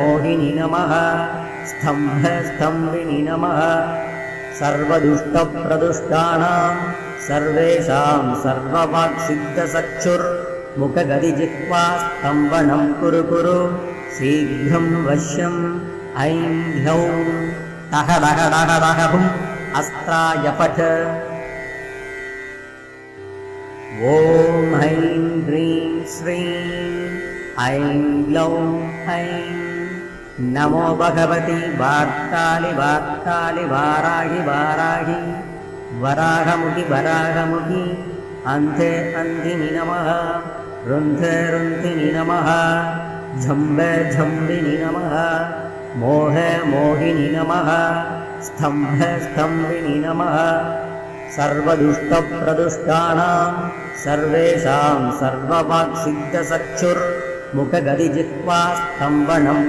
मोहिनी नमः स्तंभिनी नमः सर्वदुष्टप्रदुष्टानां सर्वेषां सर्ववाक्सिद्धचक्षुर्मुखगदिजिह्वा स्तम्भनं कुरु कुरु शीघ्रं वश्यम् ऐं ह्लौं टः डः डः डः हुम् अस्त्राय पठ। ॐ ऐं ह्रीं श्रीं ऐं ग्लौं ऐं नमो भगवति वार्तालि वार्तालि वाराहि वाराहि वराहमुखि वराहमुखि अन्धे अन्धिनि नमः रुन्धे रुन्धिनि नमः झम्बे झम्बिनि नमः मोहे मोहिनि नमः स्तम्भे स्तम्भिनि नमः सर्वदुष्टप्रदुष्टानां सर्वेषां सर्ववाक्सिद्धचक्षुर्मुखगदिजिह्वा स्तम्भनं